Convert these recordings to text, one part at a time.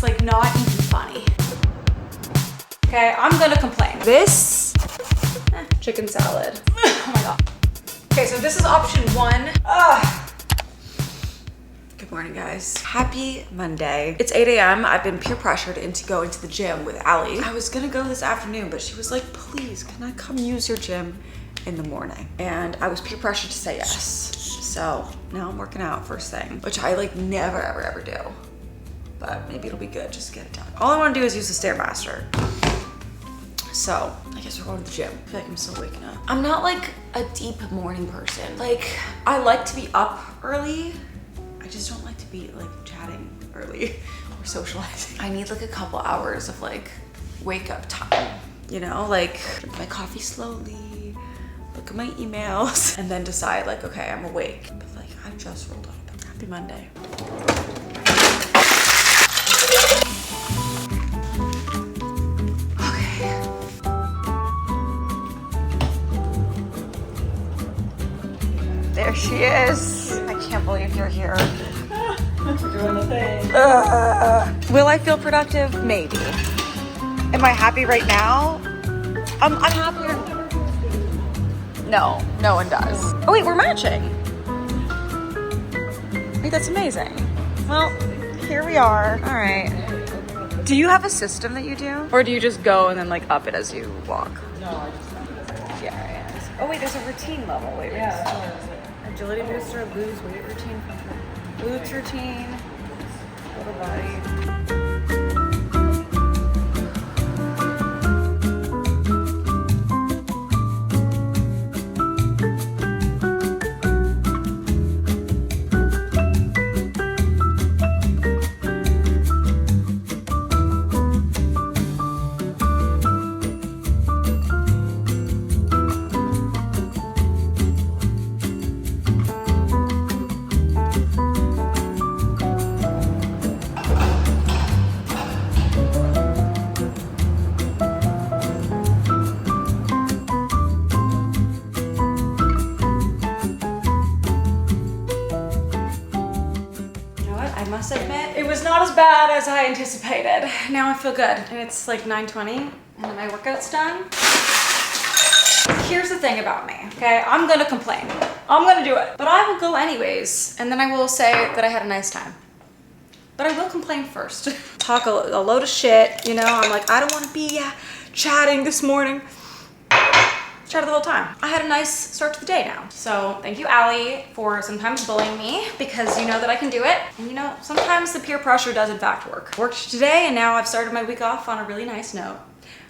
It's like not even funny. Okay, I'm gonna complain. This, chicken salad. Oh my God. Okay, so this is option one. Good morning, guys. Happy Monday. It's 8 a.m. I've been peer pressured into going to the gym with Allie. I was gonna go this afternoon, but she was like, please, can I come use your gym in the morning? And I was peer pressured to say yes. So now I'm working out first thing, which I like never, ever do. But maybe it'll be good, just get it done. All I wanna do is use the Stairmaster. So I guess we're going to the gym. I feel like I'm still waking up. I'm not like a deep morning person. Like, I like to be up early. I just don't like to be like chatting early or socializing. I need like a couple hours of like wake up time, you know, like drink my coffee slowly, look at my emails, and then decide like, okay, I'm awake. But like, I just rolled up. Happy Monday. There she is. I can't believe you're here. We're doing the thing. Will I feel productive? Maybe. Am I happy right now? I'm happier. No, no one does. Oh wait, we're matching. Wait, that's amazing. Well, here we are. All right. Do you have a system that you do? Or do you just go and then like up it as you walk? No, I just Yeah. Oh wait, there's a routine level. Wait, agility booster, lose weight routine, glutes routine, total body. Admit it was not as bad as I anticipated. Now I feel good, and it's like 9:20 and then my workout's done. Here's the thing about me, okay? I'm gonna complain. I'm gonna do it, but I will go anyways, and then I will say that I had a nice time. But I will complain first. Talk a load of shit, you know? I'm like, I don't want to be chatting this morning. Chatted the whole time. I had a nice start to the day now. So thank you, Allie, for sometimes bullying me because you know that I can do it. And you know, sometimes the peer pressure does in fact work. Worked today and now I've started my week off on a really nice note.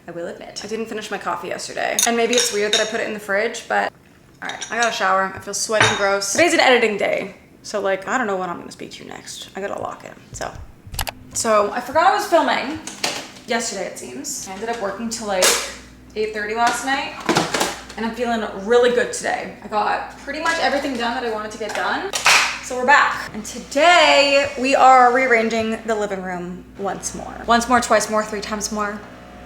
I will admit. I didn't finish my coffee yesterday. And maybe it's weird that I put it in the fridge, but all right, I got a shower. I feel sweaty and gross. Today's an editing day. So like, I don't know when I'm gonna speak to you next. I gotta lock in, So I forgot I was filming yesterday, it seems. I ended up working till like 8:30 last night. And I'm feeling really good today. I got pretty much everything done that I wanted to get done. So we're back. And today we are rearranging the living room once more. Once more, twice more, 3 times more.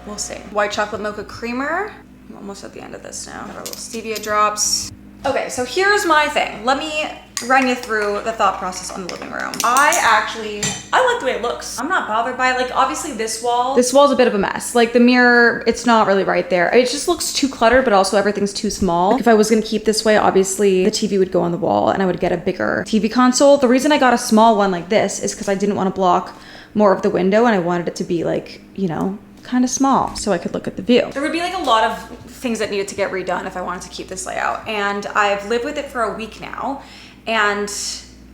We'll see. White chocolate mocha creamer. I'm almost at the end of this now. Got our little stevia drops. Okay, so here's my thing. Let me run you through the thought process on the living room. I like the way it looks. I'm not bothered by it. Like, obviously this wall's a bit of a mess. Like the mirror, it's not really right there. It just looks too cluttered, but also everything's too small. Like if I was gonna keep this way, obviously the TV would go on the wall and I would get a bigger TV console. The reason I got a small one like this is because I didn't want to block more of the window and I wanted it to be like, you know, kind of small so I could look at the view. There would be like a lot of things that needed to get redone if I wanted to keep this layout. And I've lived with it for a week now and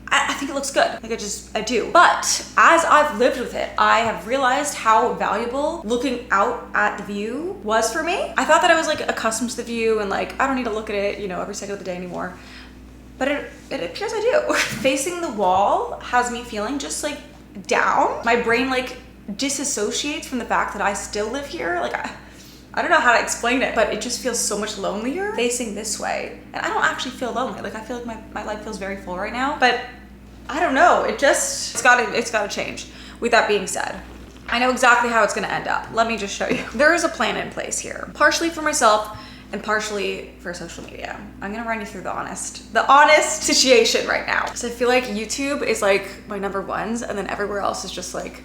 I think it looks good. Like I do. But as I've lived with it, I have realized how valuable looking out at the view was for me. I thought that I was like accustomed to the view and like, I don't need to look at it, you know, every second of the day anymore. But it appears I do. Facing the wall has me feeling just like down. My brain like disassociates from the fact that I still live here. Like I don't know how to explain it, but it just feels so much lonelier facing this way. And I don't actually feel lonely. Like I feel like my life feels very full right now, but I don't know. It's gotta change. With that being said, I know exactly how it's gonna end up. Let me just show you. There is a plan in place here, partially for myself and partially for social media. I'm gonna run you through the honest situation right now. So I feel like YouTube is like my number ones and then everywhere else is just like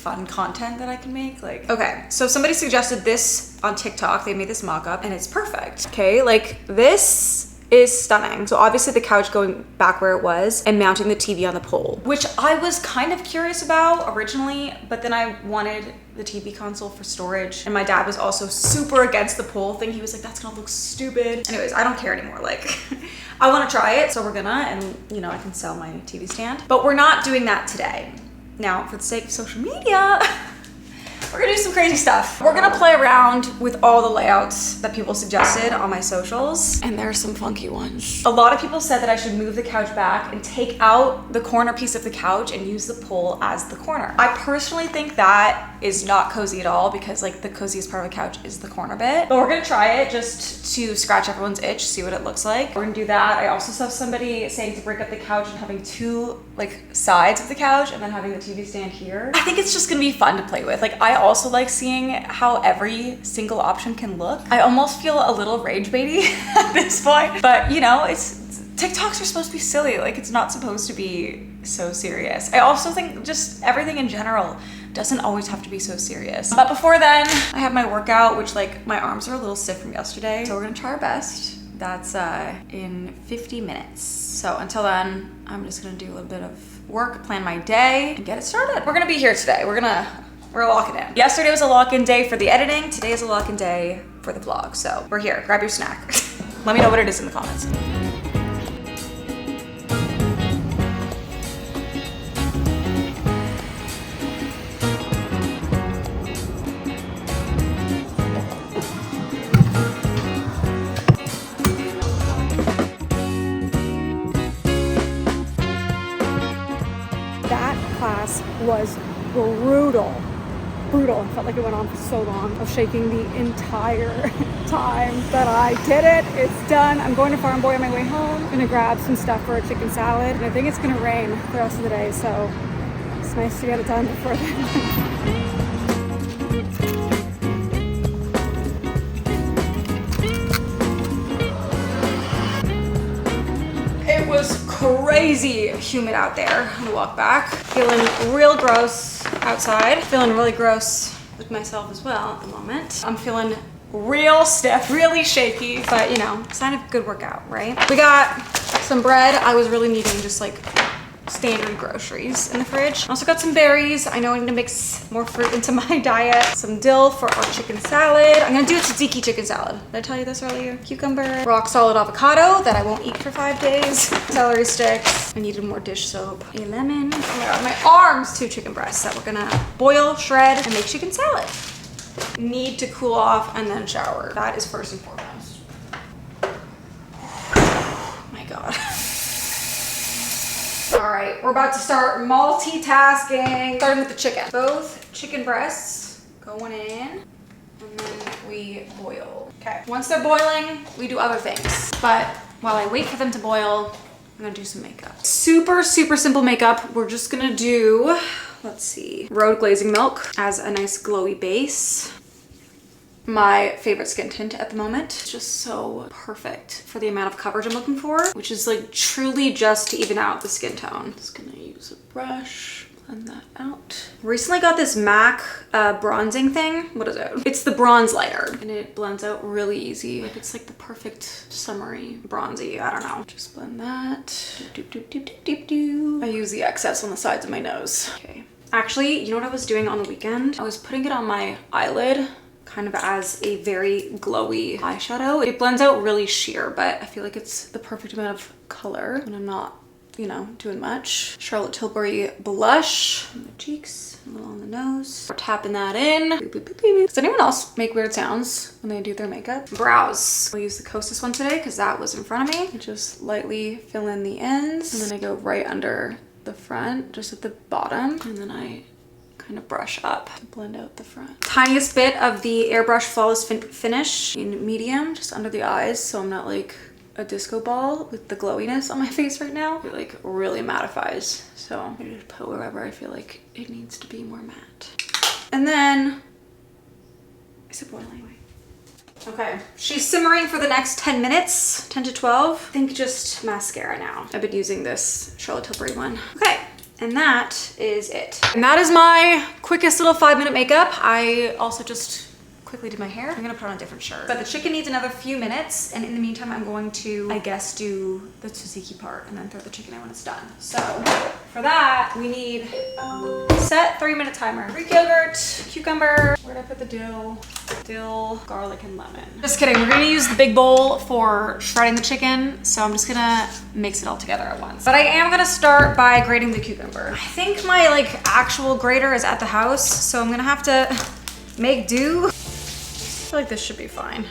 fun content that I can make. Like, okay, so somebody suggested this on TikTok. They made this mock-up and it's perfect. Okay, like this is stunning. So obviously the couch going back where it was and mounting the TV on the pole, which I was kind of curious about originally, but then I wanted the TV console for storage. And my dad was also super against the pole thing. He was like, that's gonna look stupid. Anyways, I don't care anymore. Like, I wanna try it, so we're gonna, and you know, I can sell my TV stand. But we're not doing that today. Now, for the sake of social media, we're gonna do some crazy stuff. We're gonna play around with all the layouts that people suggested on my socials, and there's some funky ones. A lot of people said that I should move the couch back and take out the corner piece of the couch and use the pole as the corner. I personally think that is not cozy at all, because like the coziest part of the couch is the corner bit. But we're gonna try it just to scratch everyone's itch, see what it looks like. We're gonna do that. I also saw somebody saying to break up the couch and having two like sides of the couch and then having the TV stand here. I think it's just gonna be fun to play with. Like, I also like seeing how every single option can look. I almost feel a little rage baity at this point, but you know, TikToks are supposed to be silly. Like, it's not supposed to be so serious. I also think just everything in general doesn't always have to be so serious. But before then, I have my workout, which like my arms are a little stiff from yesterday. So we're gonna try our best. That's in 50 minutes. So until then, I'm just gonna do a little bit of work, plan my day, and get it started. We're gonna be here today. We're locking in. Yesterday was a lock-in day for the editing. Today is a lock-in day for the vlog. So we're here, grab your snack. Let me know what it is in the comments. That class was brutal. I felt like it went on for so long. I was shaking the entire time, but I did it. It's done. I'm going to Farm Boy on my way home. I'm gonna grab some stuff for a chicken salad. And I think it's gonna rain the rest of the day, so it's nice to get it done before then. It was crazy humid out there on the walk back. Feeling real gross outside. Feeling really gross with myself as well at the moment. I'm feeling real stiff, really shaky, but you know, sign of a good workout, right? We got some bread. I was really needing just like standard groceries in the fridge. Also got some berries. I know I need to mix more fruit into my diet. Some dill for our chicken salad. I'm gonna do a tzatziki chicken salad. Did I tell you this earlier? Cucumber, rock solid avocado that I won't eat for 5 days. Celery sticks. I needed more dish soap. A lemon. Oh my god, my arms. 2 chicken breasts that we're gonna boil, shred, and make chicken salad. Need to cool off and then shower. That is first and foremost. Oh my god. All right, we're about to start multitasking. Starting with the chicken. Both chicken breasts going in, and then we boil. Okay, once they're boiling, we do other things. But while I wait for them to boil, I'm gonna do some makeup. Super, super simple makeup. We're just gonna do, let's see, road glazing milk as a nice glowy base. My favorite skin tint at the moment. It's just so perfect for the amount of coverage I'm looking for, which is like truly just to even out the skin tone. Just gonna use a brush, blend that out. Recently got this MAC bronzing thing. What is it? It's the bronze lighter, and it blends out really easy. Like, it's like the perfect summery bronzy, I don't know. Just blend that. Doop, doop, doop, doop, doop, doop. I use the excess on the sides of my nose. Okay. Actually, you know what I was doing on the weekend? I was putting it on my eyelid, kind of as a very glowy eyeshadow. It blends out really sheer, but I feel like it's the perfect amount of color when I'm not, you know, doing much. Charlotte Tilbury blush on the cheeks, a little on the nose. We're tapping that in. Boop, boop, boop, boop. Does anyone else make weird sounds when they do their makeup? Brows. I'll use the Kosas one today because that was in front of me. I just lightly fill in the ends, and then I go right under the front, just at the bottom, and then I kind of brush up to blend out the front. Tiniest bit of the Airbrush Flawless Finish in medium, just under the eyes, so I'm not like a disco ball with the glowiness on my face right now. It like really mattifies, so I just put wherever I feel like it needs to be more matte. And then, is it boiling? Okay, she's simmering for the next 10 minutes, 10 to 12. I think just mascara now. I've been using this Charlotte Tilbury one. Okay, And that is it. And that is my quickest little 5-minute makeup. I also just quickly did my hair. I'm gonna put on a different shirt. But the chicken needs another few minutes. And in the meantime, I'm going to, I guess, do the tzatziki part and then throw the chicken in when it's done. So for that, we need set 3-minute timer. Greek yogurt, cucumber. Where did I put the dill? Dill, garlic, and lemon. Just kidding, we're gonna use the big bowl for shredding the chicken. So I'm just gonna mix it all together at once. But I am gonna start by grating the cucumber. I think my like actual grater is at the house. So I'm gonna have to make do. I feel like this should be fine.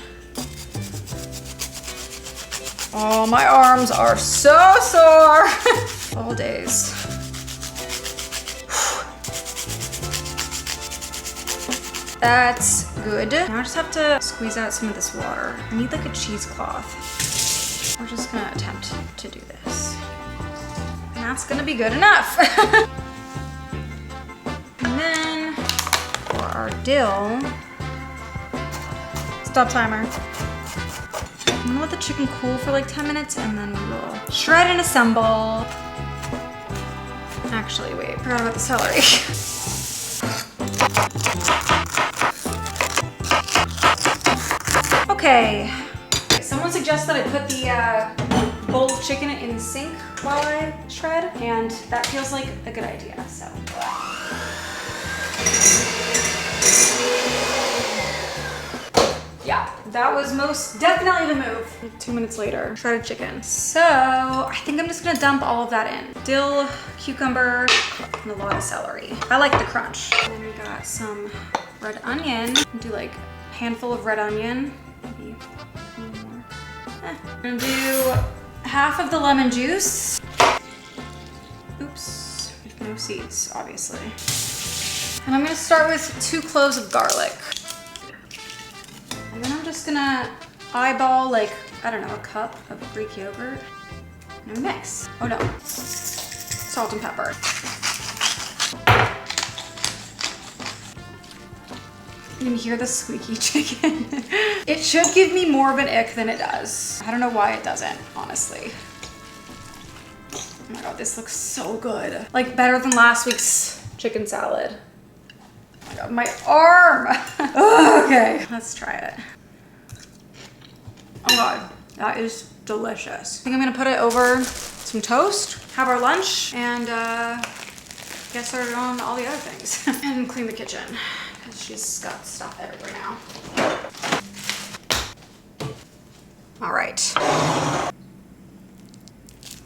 Oh, my arms are so sore. All days. That's good. Now I just have to squeeze out some of this water. I need like a cheesecloth. We're just gonna attempt to do this. And that's gonna be good enough. And then for our dill, stop timer. I'm gonna let the chicken cool for like 10 minutes and then we will shred and assemble. Actually, wait, forgot about the celery. Okay. Someone suggests that I put the bowl of chicken in the sink while I shred, and that feels like a good idea, so. Yeah, that was most definitely the move. 2 minutes later, shredded chicken. So I think I'm just gonna dump all of that in. Dill, cucumber, and a lot of celery. I like the crunch. And then we got some red onion. Do like a handful of red onion, maybe a little more. I'm gonna do half of the lemon juice. Oops, with no seeds, obviously. And I'm gonna start with 2 cloves of garlic. And then I'm just gonna eyeball like, I don't know, a cup of Greek yogurt and mix. Oh no, salt and pepper. You can hear the squeaky chicken. It should give me more of an ick than it does. I don't know why it doesn't, honestly. Oh my God, this looks so good. Like better than last week's chicken salad. Oh my God, my arm. Okay, let's try it. Oh God, that is delicious. I think I'm gonna put it over some toast, have our lunch, and get started on all the other things. And clean the kitchen, because she's got stuff everywhere now. All right.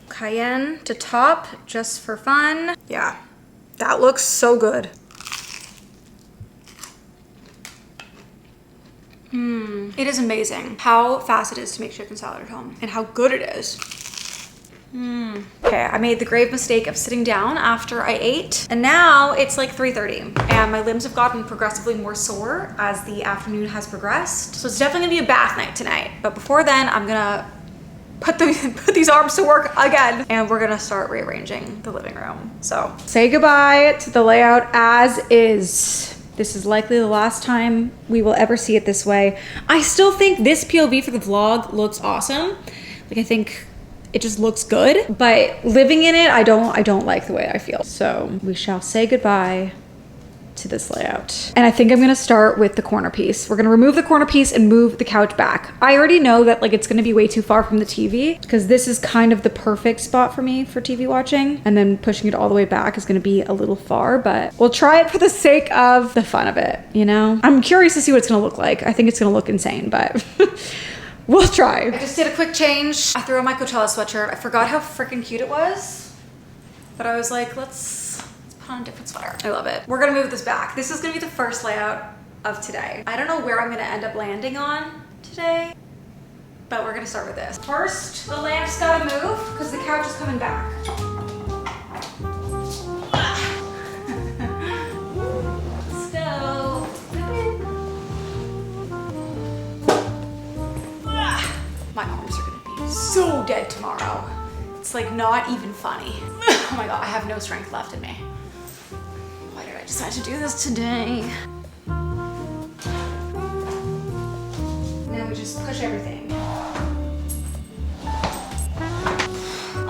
Cayenne to top, just for fun. Yeah, that looks so good. It is amazing how fast it is to make chicken salad at home and how good it is. Okay, I made the grave mistake of sitting down after I ate, and now it's like 3:30 and my limbs have gotten progressively more sore as the afternoon has progressed. So it's definitely gonna be a bath night tonight. But before then, I'm gonna put these arms to work again, and we're gonna start rearranging the living room. So say goodbye to the layout as is. This is likely the last time we will ever see it this way. I still think this POV for the vlog looks awesome. Like, I think it just looks good, but living in it, I don't like the way I feel. So we shall say goodbye to this layout. And I think I'm gonna start with the corner piece. We're gonna remove the corner piece and move the couch back. I already know that like it's gonna be way too far from the TV, because this is kind of the perfect spot for me for TV watching. And then pushing it all the way back is gonna be a little far, but we'll try it for the sake of the fun of it, you know? I'm curious to see what it's gonna look like. I think it's gonna look insane, but we'll try. I just did a quick change. I threw on my Coachella sweatshirt. I forgot how freaking cute it was, but I was like, let's on a different sweater. I love it. We're gonna move this back. This is gonna be the first layout of today. I don't know where I'm gonna end up landing on today, but we're gonna start with this. First, the lamp's gotta move because the couch is coming back. Let's go. My arms are gonna be so dead tomorrow. It's like not even funny. Oh my God, I have no strength left in me. Why did I decide to do this today? Now we just push everything.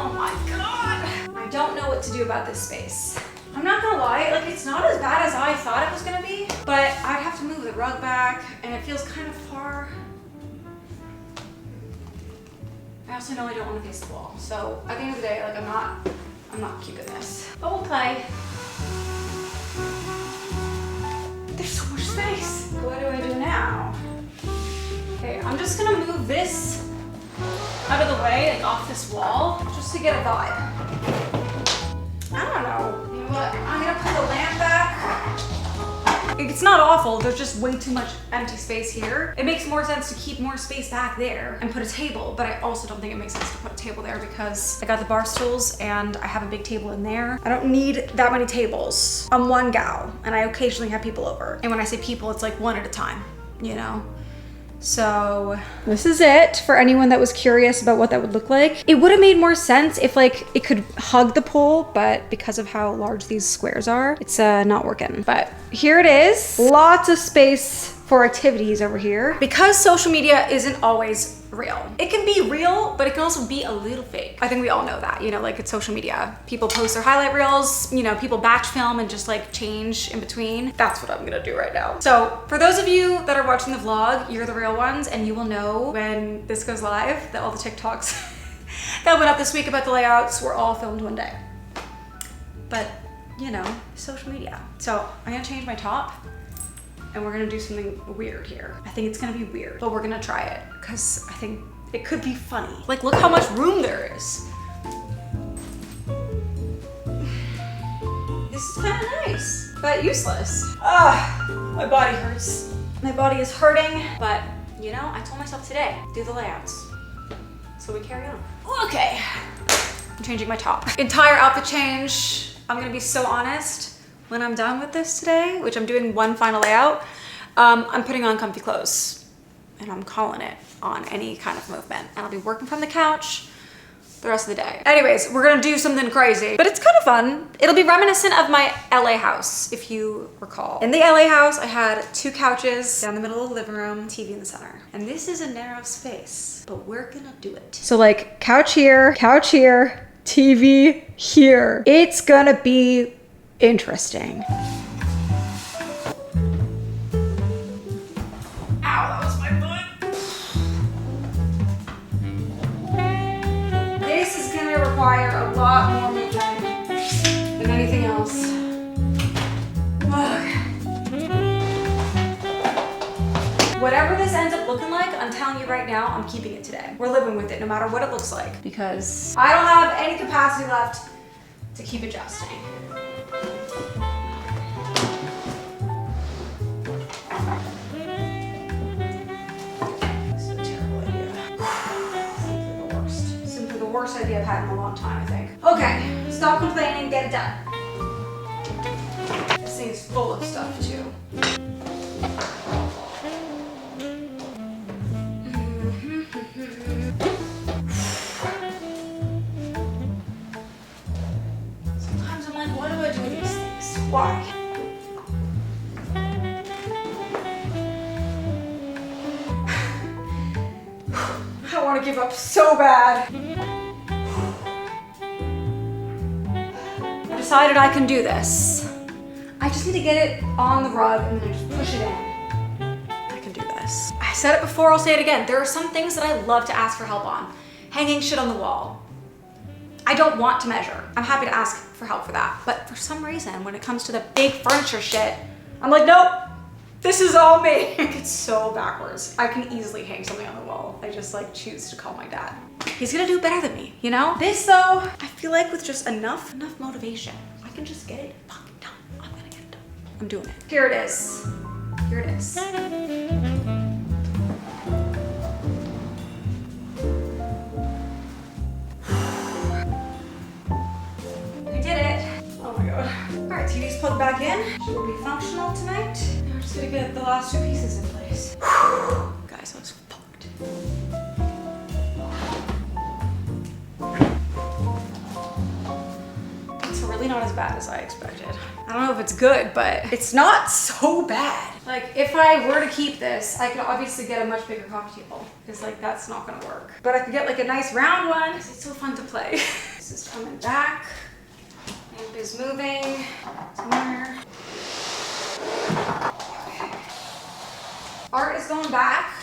Oh my God. My I don't know what to do about this space. I'm not gonna lie, like it's not as bad as I thought it was gonna be, but I'd have to move the rug back and it feels kind of far. I also know I don't want to face the wall. So at the end of the day, like I'm not keeping this. But we'll play. There's so much space. What do I do now? Okay, I'm just gonna move this out of the way, like off this wall, just to get a vibe. I don't know. You know what? I'm gonna put the lamp back. It's not awful, there's just way too much empty space here. It makes more sense to keep more space back there and put a table, but I also don't think it makes sense to put a table there because I got the bar stools and I have a big table in there. I don't need that many tables. I'm one gal and I occasionally have people over. And when I say people, it's like one at a time, you know? So this is it for anyone that was curious about what that would look like. It would have made more sense if like it could hug the pole, but because of how large these squares are, it's not working. But here it is. Lots of space for activities over here. Because social media isn't always real. It can be real, but it can also be a little fake. I think we all know that, you know, like it's social media. People post their highlight reels, you know, people batch film and just like change in between. That's what I'm gonna do right now. So for those of you that are watching the vlog, you're the real ones and you will know when this goes live that all the TikToks that went up this week about the layouts were all filmed one day. But you know, social media. So I'm gonna change my top and we're gonna do something weird here. I think it's gonna be weird, but we're gonna try it because I think it could be funny. Like, look how much room there is. This is kind of nice, but useless. My body hurts. My body is hurting, but you know, I told myself today, do the layouts. So we carry on. Okay, I'm changing my top. Entire outfit change. I'm gonna be so honest. When I'm done with this today, which I'm doing one final layout, I'm putting on comfy clothes and I'm calling it on any kind of movement. And I'll be working from the couch the rest of the day. Anyways, we're gonna do something crazy, but it's kind of fun. It'll be reminiscent of my LA house, if you recall. In the LA house, I had 2 couches down the middle of the living room, TV in the center. And this is a narrow space, but we're gonna do it. So like couch here, TV here. It's gonna be interesting. Ow, that was my butt. This is gonna require a lot more movement than anything else. Whatever this ends up looking like, I'm telling you right now, I'm keeping it today. We're living with it no matter what it looks like because I don't have any capacity left to keep adjusting. Worst idea I've had in a long time, I think. Okay, stop complaining, get it done. This thing is full of stuff too. Sometimes I'm like, what do I do with these things? Why? I want to give up so bad. I decided I can do this. I just need to get it on the rug and then just push it in. I can do this. I said it before, I'll say it again. There are some things that I love to ask for help on. Hanging shit on the wall. I don't want to measure. I'm happy to ask for help for that. But for some reason, when it comes to the big furniture shit, I'm like, nope, this is all me. It's so backwards. I can easily hang something on the wall. I just like choose to call my dad. He's gonna do better than me, you know? This though, I feel like with just enough motivation, I can just get it fucking done. I'm gonna get it done. I'm doing it. Here it is. Here it is. We did it. Oh my god. All right, TV's plugged back in. She will be functional tonight. Now we're just gonna get the last 2 pieces in place. Guys, I was fucked. It's really not as bad as I expected. I don't know if it's good, but it's not so bad. Like, if I were to keep this, I could obviously get a much bigger coffee table, because like that's not gonna work. But I could get like a nice round one. It's so fun to play. This is coming back. Lamp is moving somewhere. Art is going back.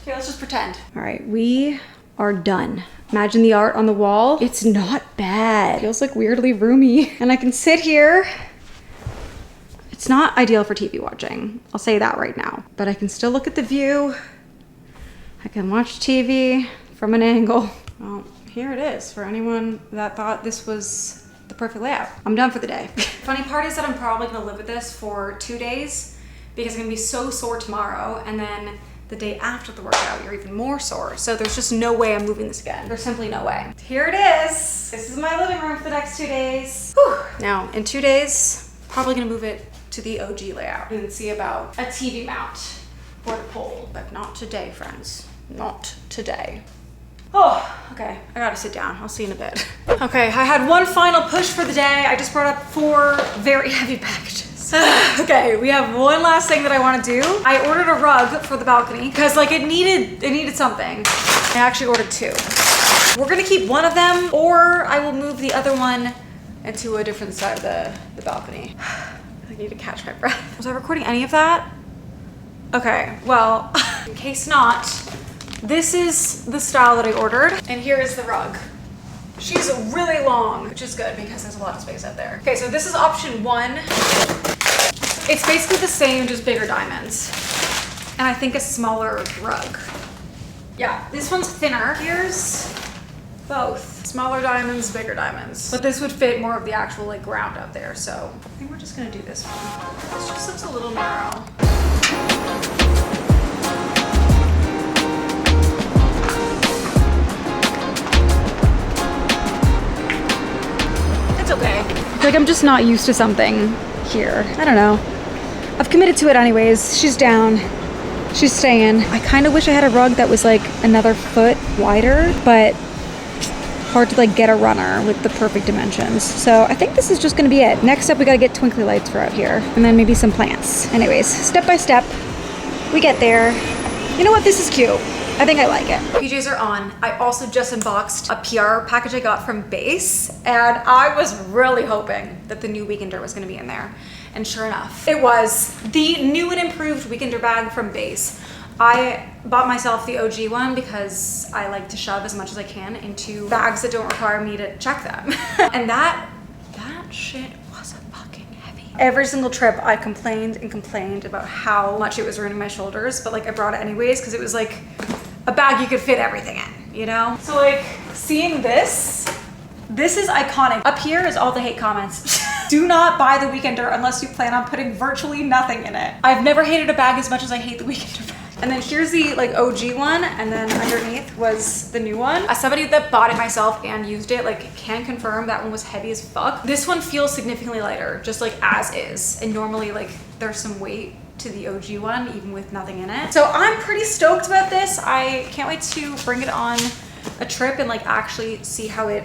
Okay, let's just pretend. All right, we are done. Imagine the art on the wall. It's not bad. It feels like weirdly roomy. And I can sit here. It's not ideal for TV watching. I'll say that right now. But I can still look at the view. I can watch TV from an angle. Well, here it is for anyone that thought this was the perfect layout. I'm done for the day. Funny part is that I'm probably gonna live with this for 2 days because I'm gonna be so sore tomorrow, and then the day after the workout, you're even more sore. So there's just no way I'm moving this again. There's simply no way. Here it is. This is my living room for the next 2 days. Whew. Now, in 2 days, probably gonna move it to the OG layout and see about a TV mount for the pole, but not today, friends. Not today. Oh, okay, I gotta sit down. I'll see you in a bit. Okay, I had one final push for the day. I just brought up 4 very heavy packages. Okay, we have one last thing that I want to do. I ordered a rug for the balcony because like it needed something. I actually ordered 2. We're gonna keep one of them, or I will move the other one into a different side of the balcony. I need to catch my breath. Was I recording any of that? Okay, well, in case not, this is the style that I ordered, and here is the rug. She's really long, which is good because there's a lot of space out there. Okay, so this is option 1. It's basically the same, just bigger diamonds. And I think a smaller rug. Yeah, this one's thinner. Here's both. Smaller diamonds, bigger diamonds. But this would fit more of the actual like ground out there, so I think we're just gonna do this one. This just looks a little narrow. It's okay. Like I'm just not used to something here. I don't know. I've committed to it anyways. She's down. She's staying. I kind of wish I had a rug that was like another foot wider, but hard to like get a runner with the perfect dimensions. So I think this is just gonna be it. Next up, we gotta get twinkly lights for out here, and then maybe some plants. Anyways, step by step, we get there. You know what? This is cute. I think I like it. PJs are on. I also just unboxed a PR package I got from Base, and I was really hoping that the new Weekender was gonna be in there. And sure enough, it was the new and improved Weekender bag from Base. I bought myself the OG one because I like to shove as much as I can into bags that don't require me to check them. And that shit was fucking heavy. Every single trip I complained and complained about how much it was ruining my shoulders, but like I brought it anyways because it was like a bag you could fit everything in, you know? So like seeing this is iconic. Up here is all the hate comments. Do not buy the Weekender unless you plan on putting virtually nothing in it. I've never hated a bag as much as I hate the Weekender bag. And then here's the like OG one, and then underneath was the new one. As somebody that bought it myself and used it, like can confirm that one was heavy as fuck. This one feels significantly lighter, just like as is. And normally like there's some weight to the OG one, even with nothing in it. So I'm pretty stoked about this. I can't wait to bring it on a trip and like actually see how it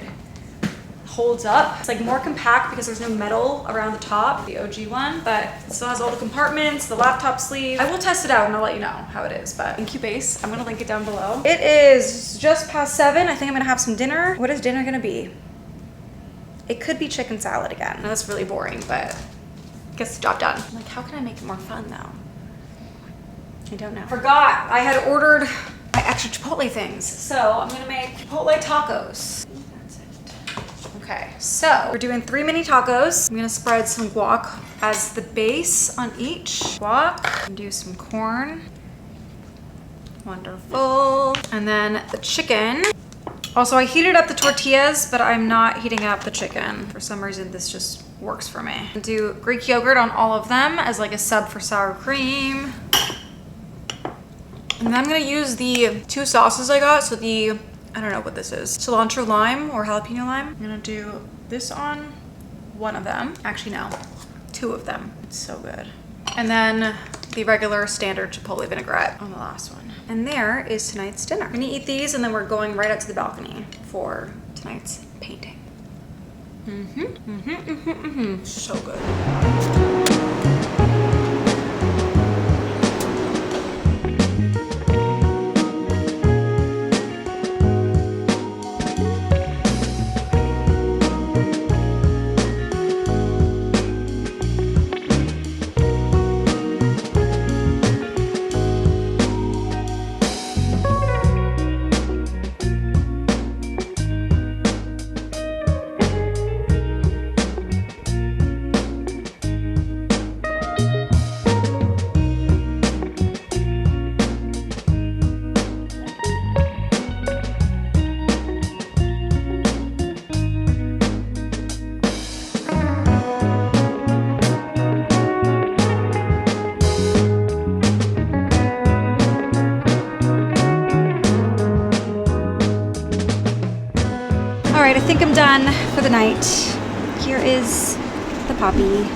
holds up. It's like more compact because there's no metal around the top, the OG one, but it still has all the compartments, the laptop sleeve. I will test it out and I'll let you know how it is, but thank you Base. I'm gonna link it down below. It is just past 7. I think I'm gonna have some dinner. What is dinner gonna be? It could be chicken salad again. I know that's really boring, but gets the job done. Like, how can I make it more fun though? I don't know. Forgot, I had ordered my extra Chipotle things. So I'm gonna make Chipotle tacos. Okay, so we're doing 3 mini tacos. I'm gonna spread some guac as the base on each. Guac, and do some corn. Wonderful. And then the chicken. Also, I heated up the tortillas, but I'm not heating up the chicken. For some reason, this just works for me. I'll do Greek yogurt on all of them as like a sub for sour cream. And then I'm gonna use the 2 sauces I got. So the, I don't know what this is, cilantro lime or jalapeno lime. I'm gonna do this on one of them. Actually, no, 2 of them. It's so good. And then the regular standard chipotle vinaigrette on the last one. And there is tonight's dinner. I'm gonna eat these and then we're going right out to the balcony for tonight's painting. So good. I'm done for the night. Here is the puppy.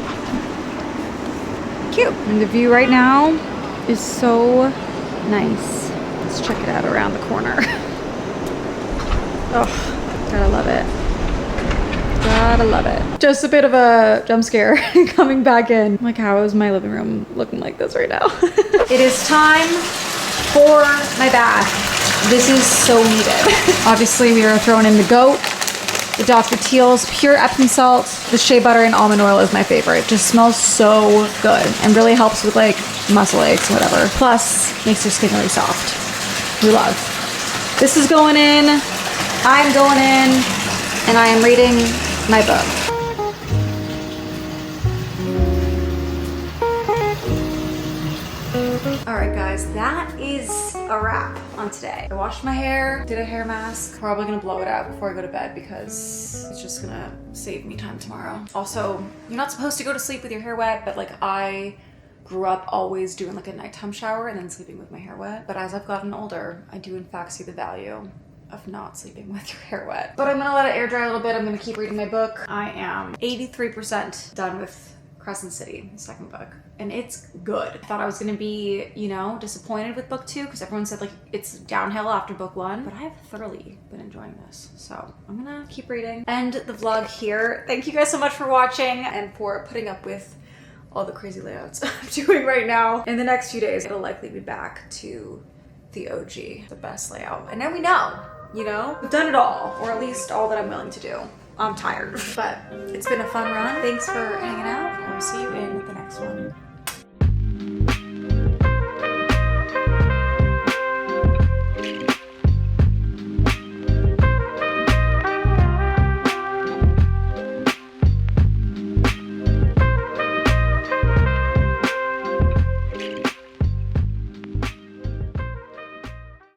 Cute. And the view right now is so nice. Let's check it out around the corner. Oh, gotta love it. Gotta love it. Just a bit of a jump scare coming back in. Like, how is my living room looking like this right now? It is time for my bath. This is so needed. Obviously, we are throwing in the goat, the Dr. Teal's pure Epsom salt, the shea butter and almond oil is my favorite. It just smells so good and really helps with like muscle aches, whatever. Plus, makes your skin really soft. We love. This is going in, I'm going in, and I am reading my book. All right, guys, that is a wrap on today. I washed my hair, did a hair mask. Probably gonna blow it out before I go to bed because it's just gonna save me time tomorrow. Also, you're not supposed to go to sleep with your hair wet, but like I grew up always doing like a nighttime shower and then sleeping with my hair wet. But as I've gotten older, I do in fact see the value of not sleeping with your hair wet. But I'm gonna let it air dry a little bit. I'm gonna keep reading my book. I am 83% done with Crescent City, the second book, and it's good. I thought I was gonna be, you know, disappointed with book 2 because everyone said like it's downhill after book 1, but I have thoroughly been enjoying this. So I'm gonna keep reading. End the vlog here. Thank you guys so much for watching and for putting up with all the crazy layouts I'm doing right now. In the next few days, it'll likely be back to the OG, the best layout. And now we know, you know, we've done it all, or at least all that I'm willing to do. I'm tired, but it's been a fun run. Thanks for hanging out. I'll see you in the next one.